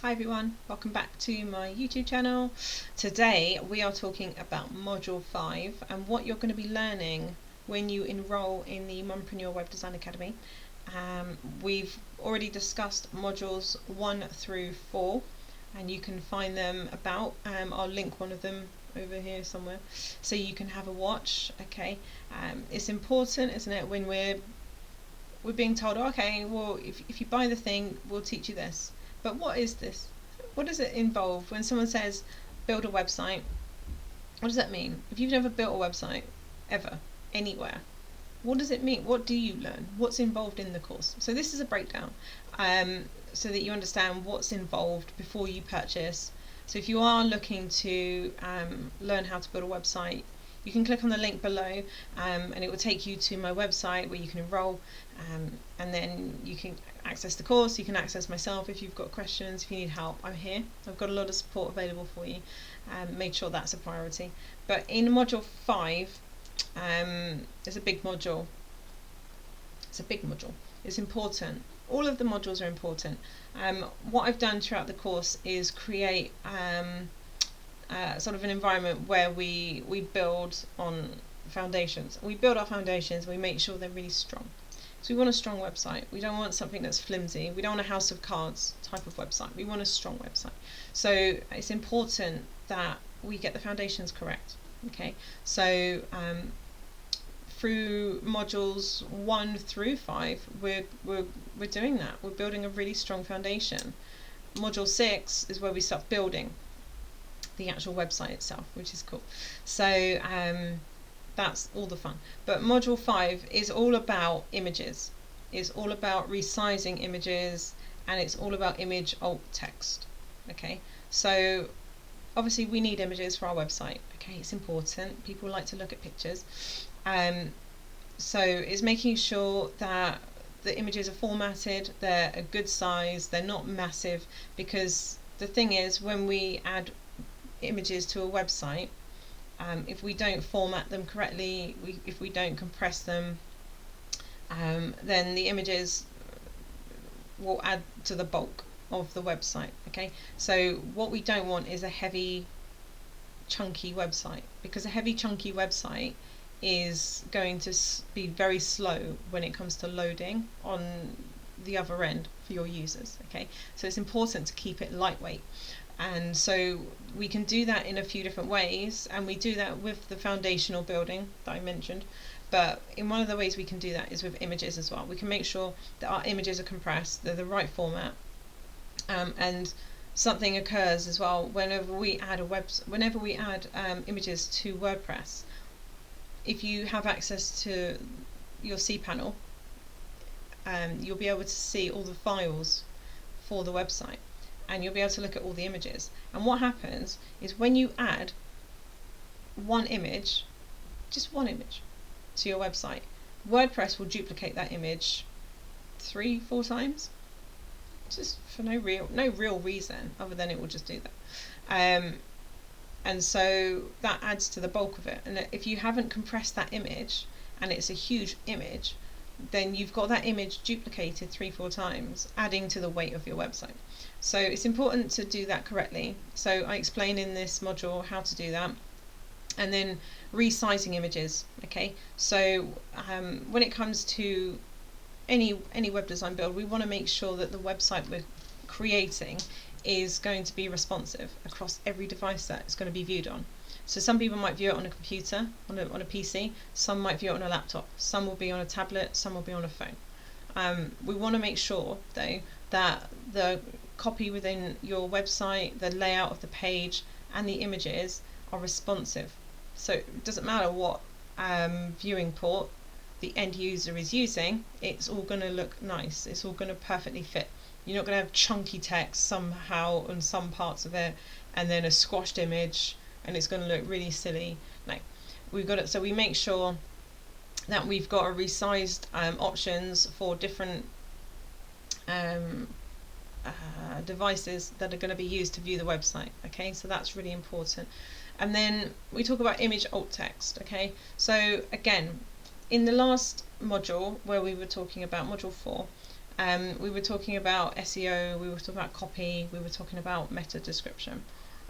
Hi everyone, welcome back to my YouTube channel. Today we are talking about Module 5 and what you're going to be learning when you enroll in the Mumpreneur Web Design Academy. We've already discussed Modules 1 through 4 and you can find them about, I'll link one of them over here somewhere so you can have a watch. Okay, it's important, isn't it, when we're being told, okay, well if you buy the thing we'll teach you this. But what is this? What does it involve? When someone says build a website, what does that mean? If you've never built a website ever, anywhere, what does it mean? What do you learn? What's involved in the course? So this is a breakdown so that you understand what's involved before you purchase. So if you are looking to learn how to build a website, you can click on the link below and it will take you to my website where you can enroll, and then you can access the course, you can access myself if you've got questions, if you need help, I'm here. I've got a lot of support available for you, made sure that's a priority. But in Module 5, it's a big module. It's important. All of the modules are important. What I've done throughout the course is create sort of an environment where we build on foundations. We build our foundations, we make sure they're really strong. So we want a strong website. We don't want something that's flimsy. We don't want a house of cards type of website. We want a strong website. So it's important that we get the foundations correct. Okay, so through modules 1 through 5, we're doing that. We're building a really strong foundation. Module 6 is where we start building the actual website itself, which is cool. So that's all the fun. But Module 5 is all about images. It's all about resizing images, and it's all about image alt text. Okay, so obviously we need images for our website. Okay, it's important. People like to look at pictures. So it's making sure that the images are formatted, they're a good size, they're not massive, because the thing is, when we add images to a website, if we don't format them correctly, if we don't compress them, then the images will add to the bulk of the website. Okay, so what we don't want is a heavy chunky website, because a heavy chunky website is going to be very slow when it comes to loading on the other end for your users. Okay, so it's important to keep it lightweight. And so we can do that in a few different ways, and we do that with the foundational building that I mentioned, but in one of the ways we can do that is with images as well. We can make sure that our images are compressed, they're the right format, and something occurs as well whenever we add images to WordPress. If you have access to your cPanel, you'll be able to see all the files for the website, and you'll be able to look at all the images. And what happens is when you add one image, just one image, to your website, WordPress will duplicate that image 3-4 times, just for no real reason other than it will just do that. And so that adds to the bulk of it. And if you haven't compressed that image, and it's a huge image, then you've got that image duplicated 3-4 times, adding to the weight of your website. So it's important to do that correctly. So I explain in this module how to do that. And then resizing images. Okay, so when it comes to any web design build, we want to make sure that the website we're creating is going to be responsive across every device that it's going to be viewed on. So some people might view it on a computer, on a PC, some might view it on a laptop, some will be on a tablet, some will be on a phone. We want to make sure though that the copy within your website, the layout of the page, and the images are responsive. So it doesn't matter what viewing port the end user is using, it's all going to look nice, it's all going to perfectly fit. You're not going to have chunky text somehow on some parts of it, and then a squashed image, and it's going to look really silly. No, we've got it. So we make sure that we've got a resized options for different devices that are going to be used to view the website. Okay, so that's really important. And then we talk about image alt text. Okay, so again, in the last module where we were talking about module 4, we were talking about SEO, we were talking about copy, we were talking about meta description.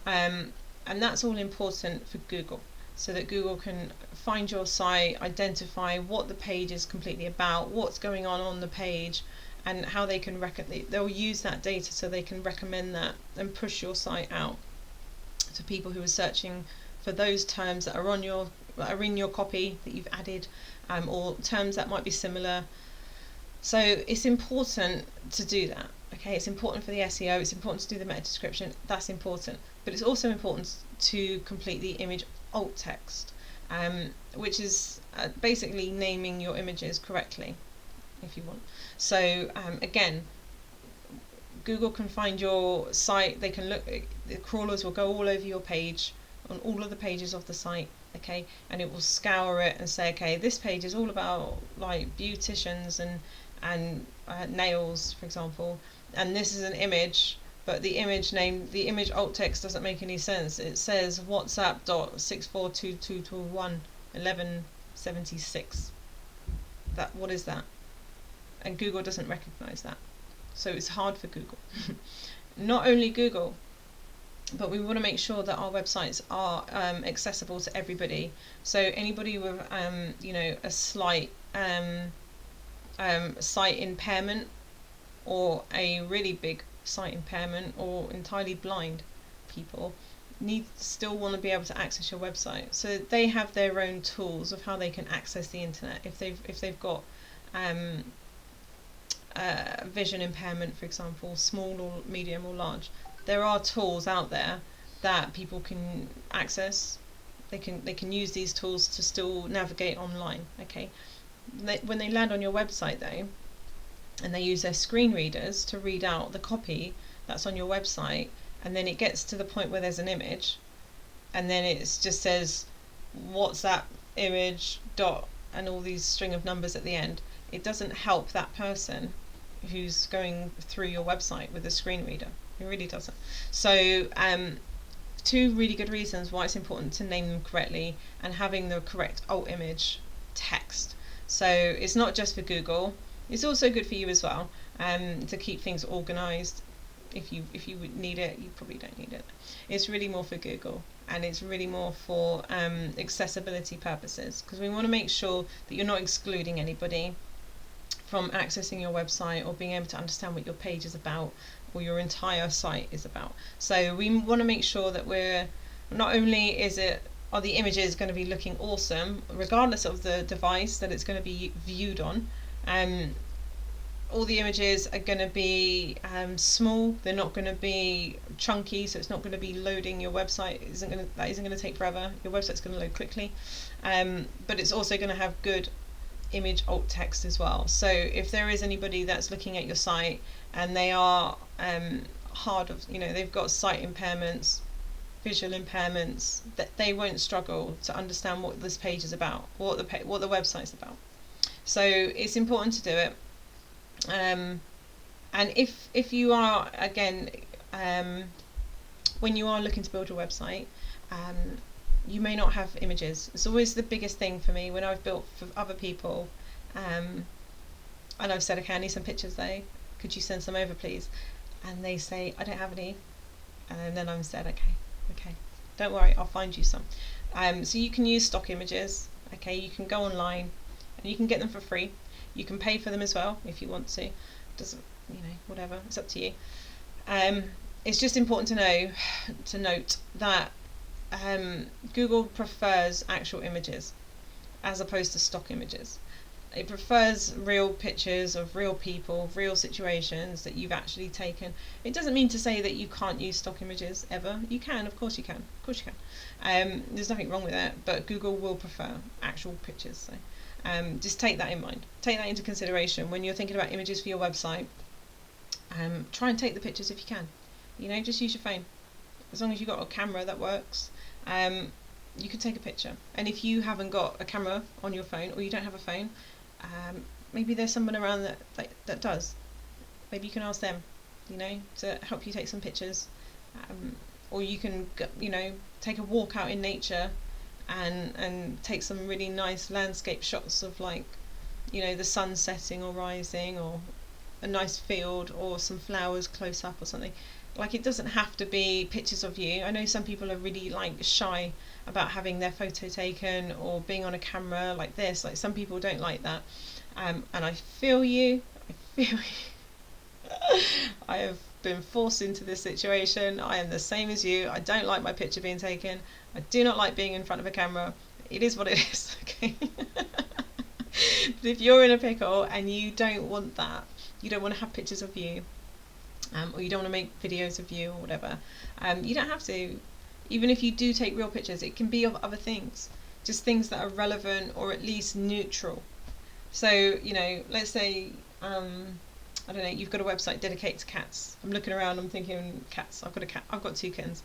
And that's all important for Google, so that Google can find your site, identify what the page is completely about, what's going on the page, and how they can they'll use that data so they can recommend that and push your site out to people who are searching for those terms that are in your copy that you've added, or terms that might be similar. So it's important to do that. Okay, it's important for the SEO, it's important to do the meta description, that's important. But it's also important to complete the image alt text, which is basically naming your images correctly, if you want. So again, Google can find your site, they can look, the crawlers will go all over your page, on all of the pages of the site, okay, and it will scour it and say, okay, this page is all about like beauticians and nails, for example, and this is an image, but the image alt text doesn't make any sense. It says WhatsApp.6422211176. What is that? And Google doesn't recognize that, so it's hard for Google. Not only Google, but we want to make sure that our websites are accessible to everybody. So anybody with a slight sight impairment, or a really big sight impairment, or entirely blind people still want to be able to access your website. So they have their own tools of how they can access the internet. If they've got vision impairment, for example, small or medium or large, there are tools out there that people can access. They can use these tools to still navigate online. Okay, when they land on your website though, and they use their screen readers to read out the copy that's on your website, and then it gets to the point where there's an image, and then it just says WhatsApp image dot and all these string of numbers at the end, it doesn't help that person who's going through your website with a screen reader. It really doesn't. So two really good reasons why it's important to name them correctly and having the correct alt image text. So it's not just for Google, it's also good for you as well, to keep things organized. If you would need it, you probably don't need it. It's really more for Google, and it's really more for accessibility purposes, because we want to make sure that you're not excluding anybody from accessing your website or being able to understand what your page is about or your entire site is about. So we want to make sure that we're not only are the images going to be looking awesome regardless of the device that it's going to be viewed on. All the images are going to be small. They're not going to be chunky, so it's not going to be loading. Your website isn't going to take forever. Your website's going to load quickly, but it's also going to have good image alt text as well. So if there is anybody that's looking at your site and they are they've got sight impairments, visual impairments, that they won't struggle to understand what this page is about, what the website's about. So it's important to do it. And if you are, again, when you are looking to build your website, you may not have images. It's always the biggest thing for me when I've built for other people, and I've said, okay, I need some pictures though, could you send some over please? And they say, I don't have any. And then I'm said, okay, don't worry, I'll find you some. So you can use stock images. Okay, you can go online and you can get them for free. You can pay for them as well if you want to. Doesn't, whatever, it's up to you. It's just important to note that Google prefers actual images as opposed to stock images. It prefers real pictures of real people, real situations that you've actually taken. It doesn't mean to say that you can't use stock images ever. You can, of course you can. Of course you can. There's nothing wrong with that, but Google will prefer actual pictures. So just take that in mind. Take that into consideration when you're thinking about images for your website. Try and take the pictures if you can. Just use your phone. As long as you've got a camera that works, you can take a picture. And if you haven't got a camera on your phone, or you don't have a phone, maybe there's someone around that does. Maybe you can ask them, to help you take some pictures. Or you can, take a walk out in nature and take some really nice landscape shots of the sun setting or rising, or a nice field or some flowers close up or something. Like, it doesn't have to be pictures of you. I know some people are really like shy about having their photo taken or being on a camera like this. Like, some people don't like that, and I feel you. I feel you. I have been forced into this situation. I am the same as you. I don't like my picture being taken. I do not like being in front of a camera. It is what it is. Okay. But if you're in a pickle and you don't want that, you don't want to have pictures of you, or you don't want to make videos of you or whatever, you don't have to. Even if you do take real pictures, it can be of other things, just things that are relevant or at least neutral. So, you know, let's say, I don't know, you've got a website dedicated to cats. I'm looking around, I'm thinking cats. I've got a cat. I've got 2 kittens.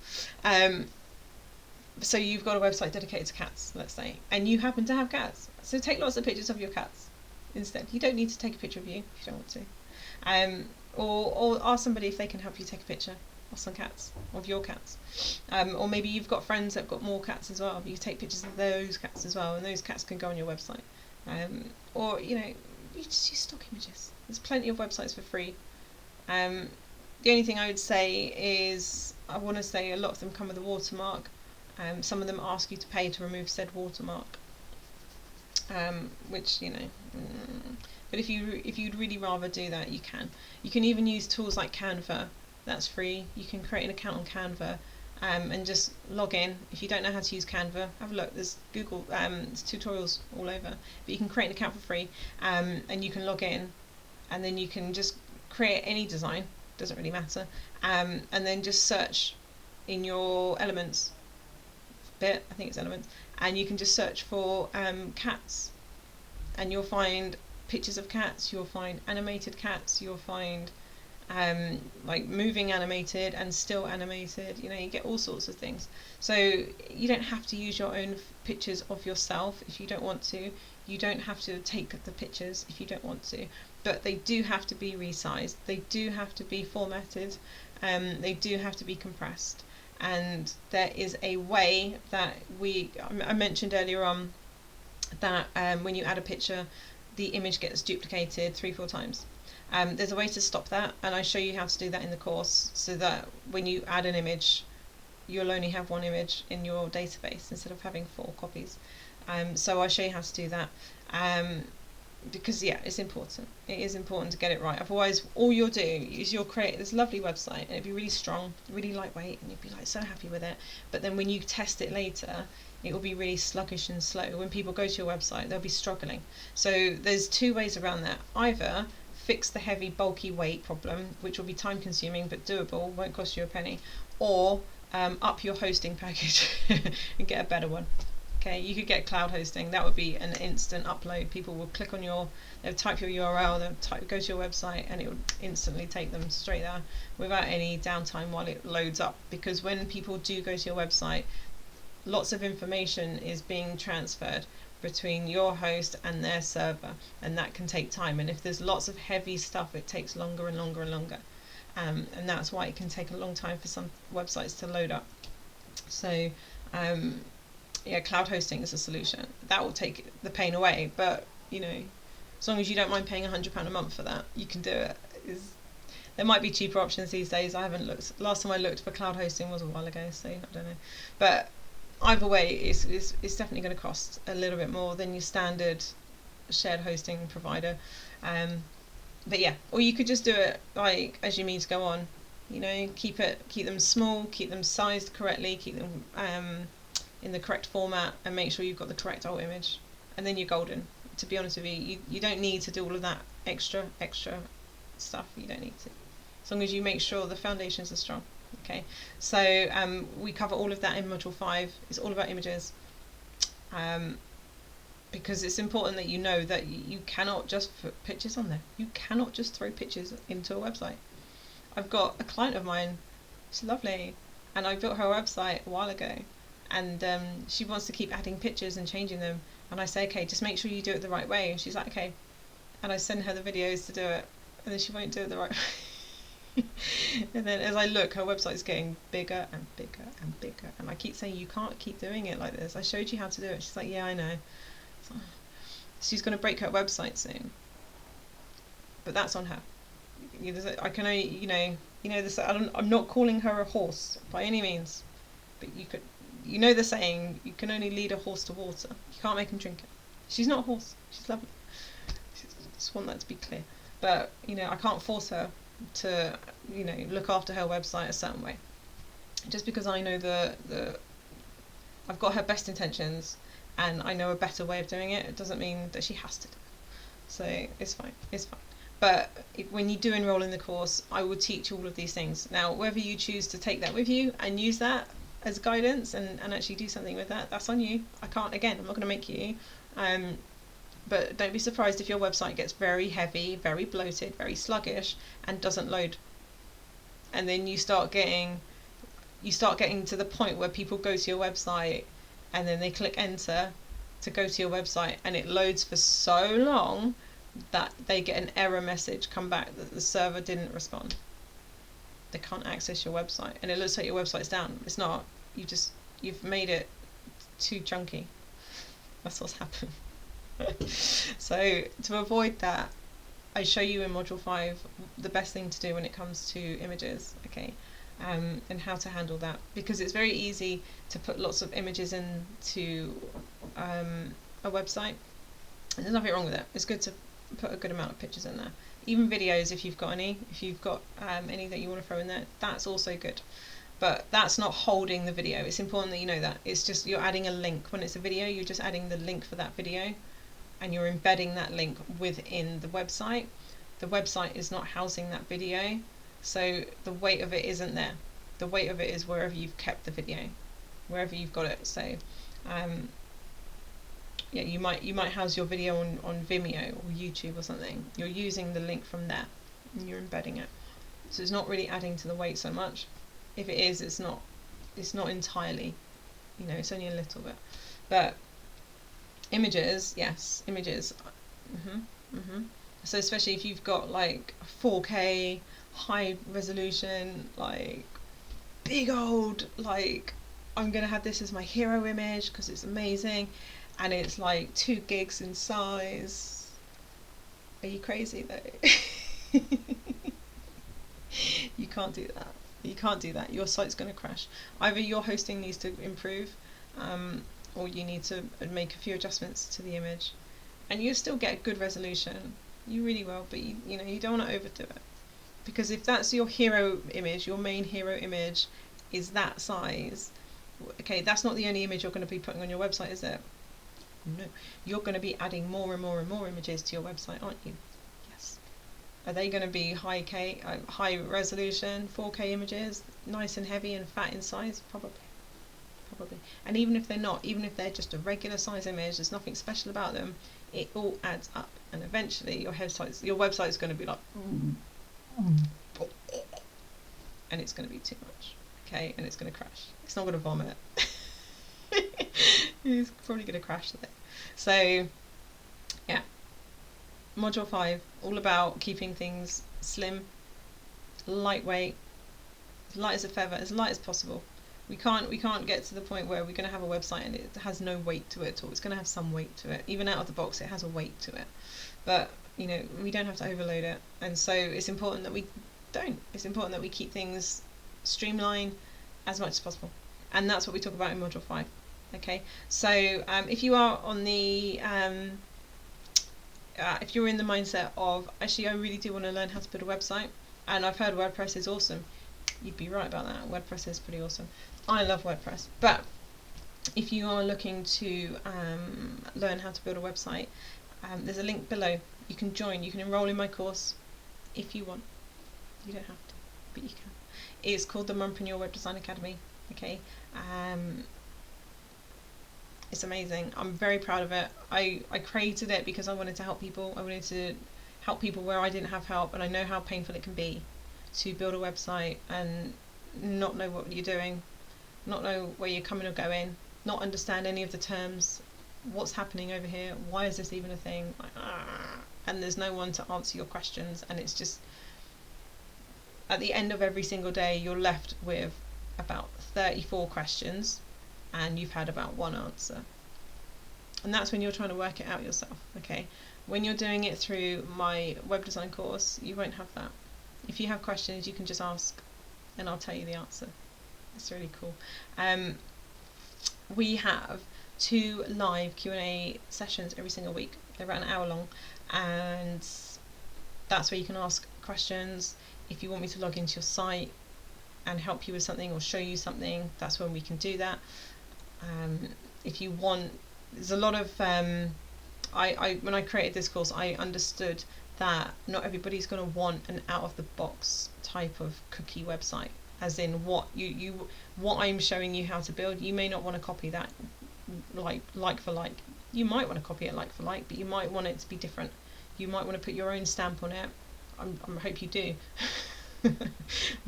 So you've got a website dedicated to cats, let's say, and you happen to have cats. So take lots of pictures of your cats instead. You don't need to take a picture of you if you don't want to. Or ask somebody if they can help you take a picture of some cats, of your cats. Or maybe you've got friends that have got more cats as well. You take pictures of those cats as well, and those cats can go on your website. Or, you know, you just use stock images. There's plenty of websites for free. The only thing I would say is, I want to say a lot of them come with a watermark. Some of them ask you to pay to remove said watermark, which, you know, but if you'd really rather do that, you can. You can even use tools like Canva. That's free. You can create an account on Canva, and just log in. If you don't know how to use Canva, have a look. There's Google, there's tutorials all over. But you can create an account for free, and you can log in, and then you can just create any design. Doesn't really matter, and then just search in your elements bit. I think it's elements, and you can just search for cats, and you'll find pictures of cats. You'll find animated cats. You'll find like moving animated and still animated. You know, you get all sorts of things. So you don't have to use your own pictures of yourself if you don't want to. You don't have to take the pictures if you don't want to, but they do have to be resized. They do have to be formatted. They do have to be compressed. And there is a way that I mentioned earlier on that when you add a picture, the image gets duplicated 3-4 times. There's a way to stop that, and I show you how to do that in the course, so that when you add an image, you'll only have 1 image in your database instead of having 4 copies. So I'll show you how to do that, because yeah, it's important. It is important to get it right. Otherwise, all you'll do is you'll create this lovely website, and it'll be really strong, really lightweight, and you'll be like so happy with it. But then when you test it later, it will be really sluggish and slow. When people go to your website, they'll be struggling. So there's 2 ways around that. Either fix the heavy, bulky weight problem, which will be time consuming but doable, won't cost you a penny, or up your hosting package and get a better one. Okay, you could get cloud hosting. That would be an instant upload. People will click on they'll type your URL, they'll go to your website, and it will instantly take them straight there without any downtime while it loads up. Because when people do go to your website, lots of information is being transferred between your host and their server, and that can take time. And if there's lots of heavy stuff, it takes longer and longer and longer. And that's why it can take a long time for some websites to load up. So yeah, cloud hosting is a solution. That will take the pain away, but you know, as long as you don't mind paying £100 a month for that, you can do it. There might be cheaper options these days. I haven't looked. Last time I looked for cloud hosting was a while ago, so I don't know. But either way, it's definitely going to cost a little bit more than your standard shared hosting provider. But yeah, or you could just do it like as you mean to go on. You know, keep them small, keep them sized correctly, keep them in the correct format, and make sure you've got the correct alt image, and then you're golden. To be honest with you, you don't need to do all of that extra stuff. You don't need to, as long as you make sure the foundations are strong. Okay, so we cover all of that in module 5. It's all about images, because it's important that you know that you cannot just put pictures on there. You cannot just throw pictures into a website. I've got a client of mine, she's lovely, and I built her website a while ago, and she wants to keep adding pictures and changing them, and I say, okay, just make sure you do it the right way. And she's like, okay, and I send her the videos to do it, and then she won't do it the right way. And then as I look, her website's getting bigger and bigger and bigger, and I keep saying, you can't keep doing it like this. I showed you how to do it. She's like, yeah, I know. So she's going to break her website soon, but that's on her. I can only, this. I'm not calling her a horse by any means, but the saying, you can only lead a horse to water. You can't make him drink it. She's not a horse. She's lovely. Just want that to be clear. But I can't force her to look after her website a certain way. Just because I know I've got her best intentions and I know a better way of doing it, it doesn't mean that she has to do it. So it's fine. But when you do enroll in the course, I will teach all of these things. Now, whether you choose to take that with you and use that as guidance and actually do something with that, that's on you. I'm not going to make you. But don't be surprised if your website gets very heavy, very bloated, very sluggish, and doesn't load. And then you start getting to the point where people go to your website and then they click enter to go to your website, and it loads for so long that they get an error message come back that the server didn't respond. They can't access your website, and it looks like your website's down. It's not. You've made it too chunky. That's what's happened. So to avoid that, I show you in module 5 the best thing to do when it comes to images, okay, and how to handle that, because it's very easy to put lots of images into a website. And there's nothing wrong with it. It's good to put a good amount of pictures in there. Even videos, if you've got any that you want to throw in there, that's also good. But that's not holding the video. It's important that you know that. It's just you're adding a link. When it's a video, you're just adding the link for that video, and you're embedding that link within the website. The website is not housing that video, so the weight of it isn't there. The weight of it is wherever you've kept the video, wherever you've got it. So yeah, you might house your video on Vimeo or YouTube or something. You're using the link from there and you're embedding it. So it's not really adding to the weight so much. If it is, it's not entirely, it's only a little bit. But images, yes, images. So especially if you've got like 4K, high resolution, like big old, like I'm gonna have this as my hero image because it's amazing, and it's like 2 gigs in size. Are you crazy though? You can't do that. You can't do that. Your site's going to crash. Either your hosting needs to improve, or you need to make a few adjustments to the image, and you still get good resolution. You really will, but you don't want to overdo it, because if that's your hero image, your main hero image is that size. Okay, that's not the only image you're going to be putting on your website, is it? No, you're going to be adding more and more and more images to your website, aren't you? Yes. Are they going to be high resolution 4K images, nice and heavy and fat in size? Probably. And even if they're not, even if they're just a regular size image, there's nothing special about them, it all adds up, and eventually your website is going to be like, and it's going to be too much, okay, and it's going to crash. It's not going to vomit. It's probably going to crash there. So yeah, module 5, all about keeping things slim, lightweight, as light as a feather, as light as possible. We can't get to the point where we're going to have a website and it has no weight to it at all. It's going to have some weight to it. Even out of the box, it has a weight to it. But we don't have to overload it, and so it's important that we don't. It's important that we keep things streamlined as much as possible, and that's what we talk about in module 5. Okay, so if you are on the if you're in the mindset of, actually I really do want to learn how to build a website, and I've heard WordPress is awesome, you'd be right about that. WordPress is pretty awesome. I love WordPress. But if you are looking to learn how to build a website, there's a link below. You can join, you can enroll in my course if you want. You don't have to, but you can. It's called the Mumpreneur Web Design Academy. Okay, it's amazing. I'm very proud of it. I created it because I wanted to help people. I wanted to help people where I didn't have help, and I know how painful it can be to build a website and not know what you're doing, not know where you're coming or going, not understand any of the terms, what's happening over here, why is this even a thing, and there's no one to answer your questions, and it's just, at the end of every single day you're left with about 34 questions and you've had about 1 answer. And that's when you're trying to work it out yourself. Okay, when you're doing it through my web design course, you won't have that. if you have questions, you can just ask and I'll tell you the answer. It's really cool. We have 2 live Q&A sessions every single week. They're about an hour long, and that's where you can ask questions. If you want me to log into your site and help you with something or show you something, that's when we can do that. If you want, there's a lot of when I created this course, I understood that not everybody's going to want an out-of-the-box type of cookie website, as in what I'm showing you how to build. You may not want to copy that like for like. You might want to copy it like for like, but you might want it to be different. You might want to put your own stamp on it. I hope you do.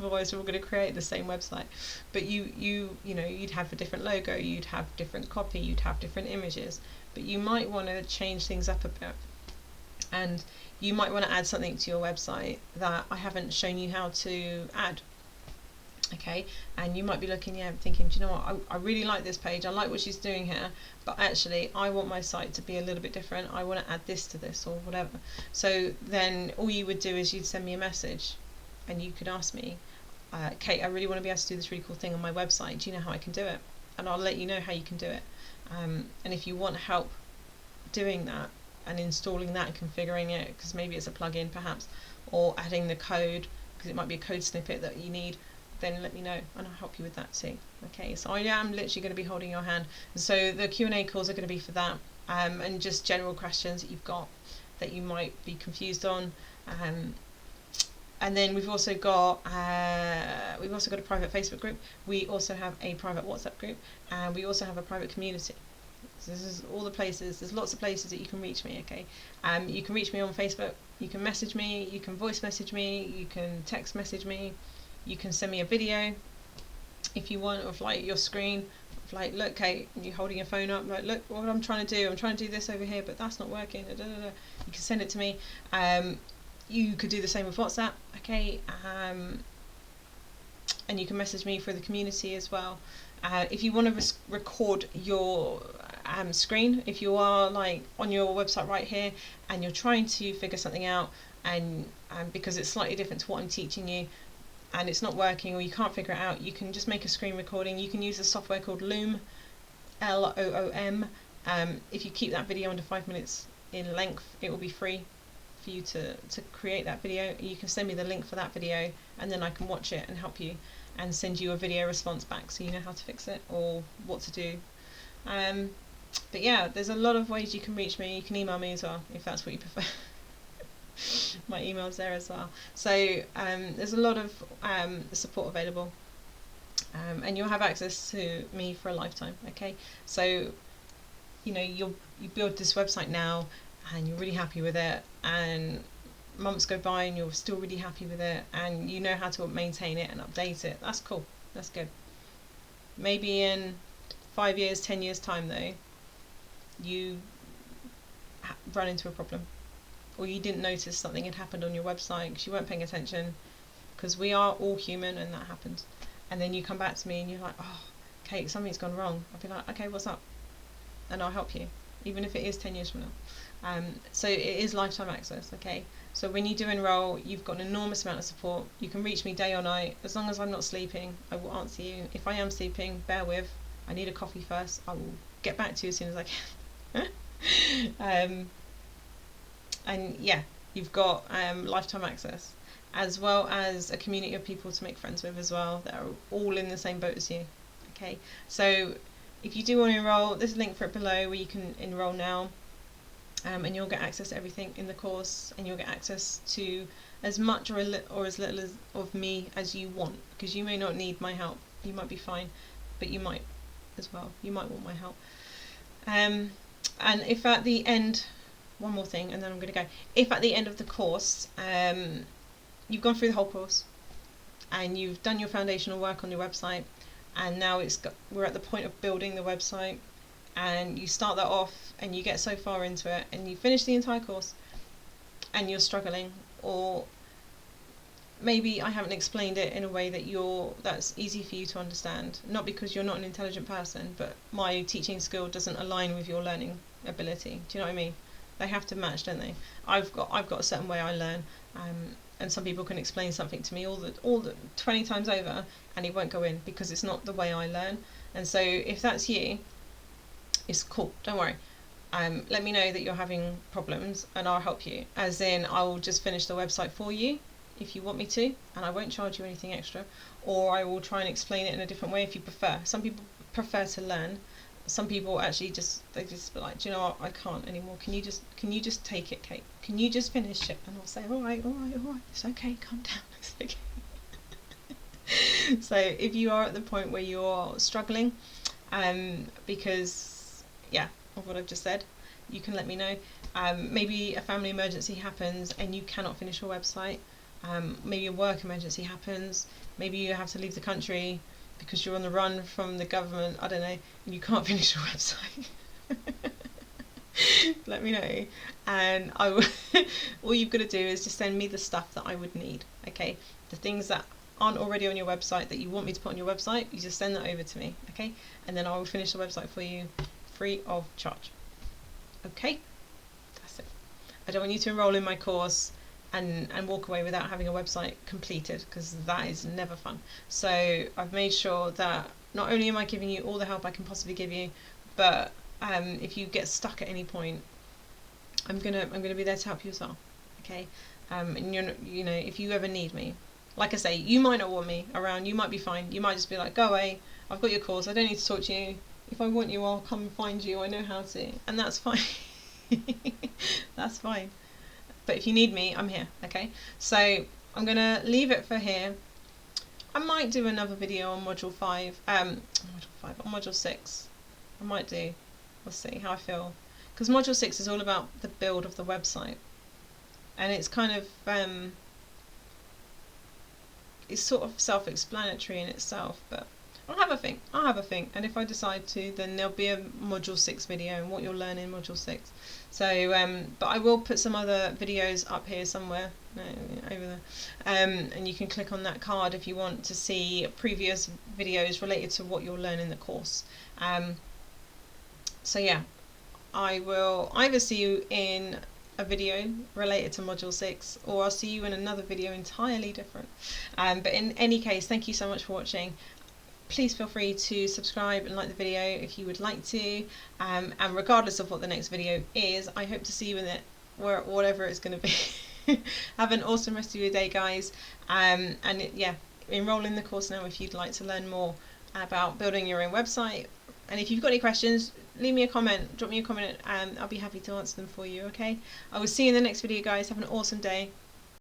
Otherwise we're all going to create the same website. But you'd have a different logo, you'd have different copy, you'd have different images, but you might want to change things up a bit, and you might want to add something to your website that I haven't shown you how to add. Okay, and you might be looking, thinking, do you know what, I really like this page, I like what she's doing here, but actually I want my site to be a little bit different, I want to add this to this or whatever. So then all you would do is you'd send me a message and you could ask me, Kate, I really want to be able to do this really cool thing on my website, do you know how I can do it? And I'll let you know how you can do it. And if you want help doing that and installing that and configuring it, because maybe it's a plugin perhaps, or adding the code, because it might be a code snippet that you need, then let me know and I'll help you with that too. Okay, so I am literally going to be holding your hand. So the Q&A calls are going to be for that, and just general questions that you've got that you might be confused on. And then we've also got a private Facebook group. We also have a private WhatsApp group, and we also have a private community. So this is all the places. There's lots of places that you can reach me. Okay, you can reach me on Facebook. You can message me. You can voice message me. You can text message me. You can send me a video if you want of like your screen, of like, look Kate, you're holding your phone up, like, look what I'm trying to do. I'm trying to do this over here, but that's not working. You can send it to me. You could do the same with WhatsApp, okay, and you can message me for the community as well. If you want to record your screen, if you are like on your website right here and you're trying to figure something out, and because it's slightly different to what I'm teaching you, and it's not working or you can't figure it out, you can just make a screen recording. You can use a software called Loom, Loom. If you keep that video under 5 minutes in length, it will be free for you to create that video. You can send me the link for that video and then I can watch it and help you and send you a video response back so you know how to fix it or what to do. But yeah, there's a lot of ways you can reach me. You can email me as well if that's what you prefer. My email's there as well. So there's a lot of support available, and you'll have access to me for a lifetime. Okay, so you build this website now and you're really happy with it, and months go by and you're still really happy with it, and you know how to maintain it and update it. That's cool, that's good. Maybe in 5 years, 10 years time though, you run into a problem, or you didn't notice something had happened on your website because you weren't paying attention, because we are all human and that happens, and then you come back to me and you're like, oh Kate, something's gone wrong. I'll be like, okay, what's up? And I'll help you, even if it is 10 years from now. So it is lifetime access. Okay, so when you do enroll, you've got an enormous amount of support. You can reach me day or night. As long as I'm not sleeping, I will answer you. If I am sleeping, bear with, I need a coffee first. I will get back to you as soon as I can. And yeah, you've got lifetime access, as well as a community of people to make friends with as well that are all in the same boat as you. Okay, so if you do want to enroll, there's a link for it below where you can enroll now, and you'll get access to everything in the course, and you'll get access to as much or as little of me as you want, because you may not need my help, you might be fine, but you might as well, you might want my help. And if at the end, one more thing and then I'm going to go, if at the end of the course you've gone through the whole course and you've done your foundational work on your website, and now we're at the point of building the website, and you start that off and you get so far into it and you finish the entire course and you're struggling, or maybe I haven't explained it in a way that's easy for you to understand, not because you're not an intelligent person, but my teaching skill doesn't align with your learning ability. Do you know what I mean? They have to match, don't they? I've got a certain way I learn, and some people can explain something to me all the 20 times over, and it won't go in because it's not the way I learn. And so if that's you, it's cool, don't worry. Let me know that you're having problems and I'll help you. As in, I will just finish the website for you if you want me to, and I won't charge you anything extra, or I will try and explain it in a different way if you prefer. Some people prefer to learn. Some people actually just be like, do you know what, I can't anymore. Can you just take it, Kate? Can you just finish it? And I'll say, all right, it's okay, calm down, it's okay. So if you are at the point where you're struggling, because of what I've just said, you can let me know. Maybe a family emergency happens and you cannot finish your website. Maybe a work emergency happens. Maybe you have to leave the country because you're on the run from the government, I don't know, and you can't finish your website. Let me know, and I will all you've got to do is just send me the stuff that I would need, okay? The things that aren't already on your website that you want me to put on your website, you just send that over to me, okay? And then I will finish the website for you free of charge. Okay, that's it. I don't want you to enroll in my course and walk away without having a website completed, because that is never fun. So I've made sure that not only am I giving you all the help I can possibly give you, but if you get stuck at any point, I'm gonna be there to help you as well. Okay, and you know, if you ever need me, like I say, you might not want me around. You might be fine. You might just be like, go away. I've got your course. I don't need to talk to you. If I want you, I'll come and find you. I know how to, and that's fine. That's fine. But if you need me, I'm here, okay? So I'm going to leave it for here. I might do another video on Module 5, on Module 6. I might do. We'll see how I feel. Because Module 6 is all about the build of the website. And it's kind of, it's sort of self-explanatory in itself, but I'll have a think, and if I decide to, then there'll be a Module 6 video and what you'll learn in Module 6. So, but I will put some other videos up here somewhere, over there, and you can click on that card if you want to see previous videos related to what you'll learn in the course. So yeah, I will either see you in a video related to Module 6, or I'll see you in another video entirely different. But in any case, thank you so much for watching. Please feel free to subscribe and like the video if you would like to, and regardless of what the next video is, I hope to see you in it, whatever it's going to be. Have an awesome rest of your day, guys, and yeah, enroll in the course now if you'd like to learn more about building your own website. And if you've got any questions, leave me a comment, drop me a comment, and I'll be happy to answer them for you, okay? I will see you in the next video, guys. Have an awesome day.